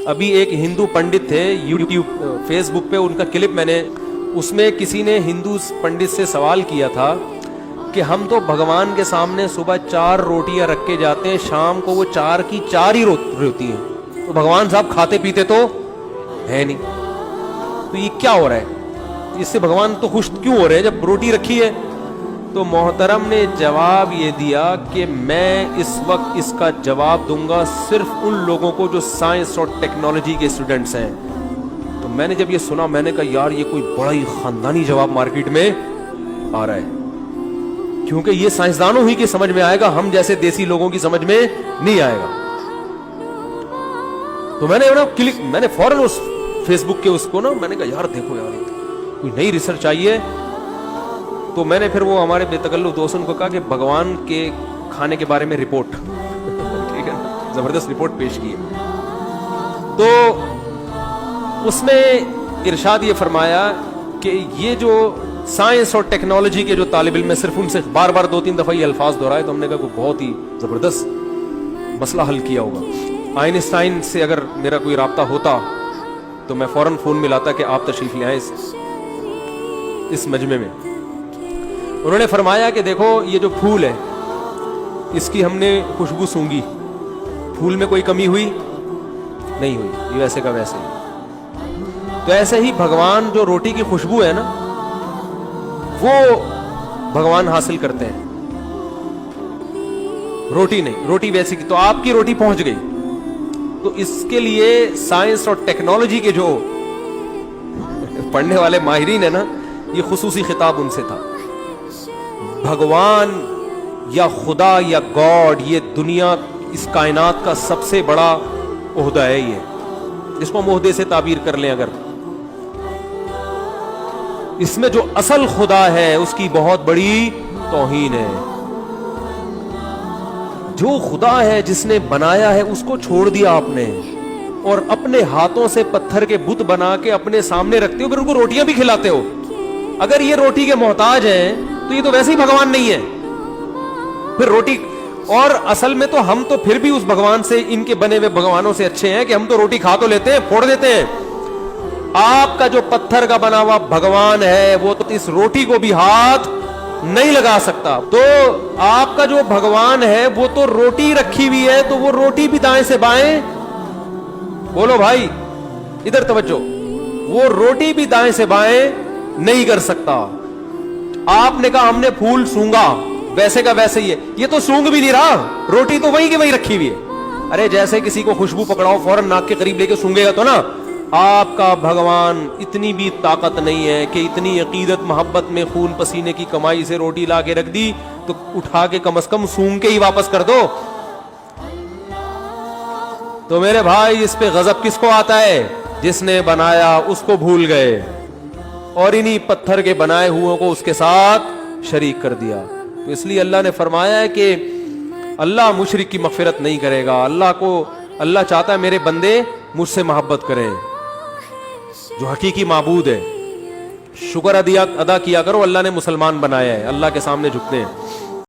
ابھی ایک ہندو پنڈت تھے یوٹیوب فیس بک پہ، ان کا کلپ میں نے، اس میں کسی نے ہندو پنڈت سے سوال کیا تھا کہ ہم تو بھگوان کے سامنے صبح 4 روٹیاں رکھ کے جاتے ہیں، شام کو وہ 4 کی 4 ہی ہوتی ہیں، تو بھگوان صاحب کھاتے پیتے تو ہے نہیں، تو یہ کیا ہو رہا ہے؟ اس سے بھگوان تو خوش کیوں ہو رہے ہیں جب روٹی رکھی ہے؟ تو محترم نے جواب یہ دیا کہ میں اس وقت اس کا جواب دوں گا صرف ان لوگوں کو جو سائنس اور ٹیکنالوجی کے اسٹوڈنٹس ہیں۔ تو میں نے جب یہ سنا میں نے کہا یار یہ کوئی بڑا ہی خاندانی جواب مارکیٹ میں آ رہا ہے، کیونکہ یہ سائنسدانوں ہی کی سمجھ میں آئے گا، ہم جیسے دیسی لوگوں کی سمجھ میں نہیں آئے گا۔ تو میں نے فوراً اس فیس بک کے اس کو میں نے کہا یار دیکھو یار کوئی نئی ریسرچ آئی ہے۔ تو میں نے پھر وہ ہمارے بے تکلف دوستوں کو کہا کہ بھگوان کے کھانے کے بارے میں رپورٹ ٹھیک ہے، زبردست رپورٹ پیش کی ہے۔ تو اس میں ارشاد یہ فرمایا کہ یہ جو سائنس اور ٹیکنالوجی کے جو طالب علم میں صرف ان سے بار بار 2-3 دفعہ یہ الفاظ دہرائے، تو ہم نے کہا کہ بہت ہی زبردست مسئلہ حل کیا ہوگا۔ آئنسٹائن سے اگر میرا کوئی رابطہ ہوتا تو میں فوراً فون ملاتا کہ آپ تشریف لے آئیں اس مجمع میں۔ انہوں نے فرمایا کہ دیکھو یہ جو پھول ہے اس کی ہم نے خوشبو سونگی، پھول میں کوئی کمی ہوئی نہیں ہوئی، یہ ویسے کا ویسے ہی۔ تو ایسے ہی بھگوان جو روٹی کی خوشبو ہے نا وہ بھگوان حاصل کرتے ہیں، روٹی نہیں، روٹی ویسے کی تو آپ کی روٹی پہنچ گئی۔ تو اس کے لیے سائنس اور ٹیکنالوجی کے جو پڑھنے والے ماہرین ہیں نا، یہ خصوصی خطاب ان سے تھا۔ بھگوان یا خدا یا گاڈ یہ دنیا اس کائنات کا سب سے بڑا عہدہ ہے، یہ جس کو ہم عہدے سے تعبیر کر لیں، اگر اس میں جو اصل خدا ہے اس کی بہت بڑی توہین ہے۔ جو خدا ہے جس نے بنایا ہے اس کو چھوڑ دیا آپ نے، اور اپنے ہاتھوں سے پتھر کے بت بنا کے اپنے سامنے رکھتے ہو، پھر ان کو روٹیاں بھی کھلاتے ہو۔ اگر یہ روٹی کے محتاج ہیں تو یہ تو ویسے ہی بھگوان نہیں ہے، پھر روٹی۔ اور اصل میں تو ہم تو پھر بھی اس بھگوان سے، ان کے بنے ہوئے بھگوانوں سے اچھے ہیں کہ ہم تو روٹی کھا تو لیتے ہیں، پھوڑ دیتے ہیں۔ آپ کا جو پتھر کا بنا ہوا بھگوان ہے وہ تو اس روٹی کو بھی ہاتھ نہیں لگا سکتا۔ تو آپ کا جو بھگوان ہے وہ تو روٹی رکھی ہوئی ہے، تو وہ روٹی بھی دائیں سے بائیں، بولو بھائی ادھر توجہ، وہ روٹی بھی دائیں سے بائیں نہیں کر سکتا۔ آپ نے کہا ہم نے پھول سونگا، ویسے کا ویسے ہی ہے، یہ تو سونگ بھی نہیں رہا، روٹی تو وہیں کی وہیں رکھی ہوئی ہے۔ ارے جیسے کسی کو خوشبو پکڑاؤ فوراً ناک کے قریب لے کے سونگے گا تو نا۔ آپ کا بھگوان اتنی بھی طاقت نہیں ہے کہ اتنی عقیدت محبت میں خون پسینے کی کمائی سے روٹی لا کے رکھ دی تو اٹھا کے کم از کم سونگ کے ہی واپس کر دو۔ تو میرے بھائی اس پہ غضب کس کو آتا ہے؟ جس نے بنایا اس کو بھول گئے اور انہی پتھر کے بنائے ہوئے کو اس کے ساتھ شریک کر دیا۔ تو اس لیے اللہ نے فرمایا ہے کہ اللہ مشرک کی مغفرت نہیں کرے گا۔ اللہ چاہتا ہے میرے بندے مجھ سے محبت کریں، جو حقیقی معبود ہے۔ شکر ادا کیا کرو، اللہ نے مسلمان بنایا ہے، اللہ کے سامنے جھکتے ہیں۔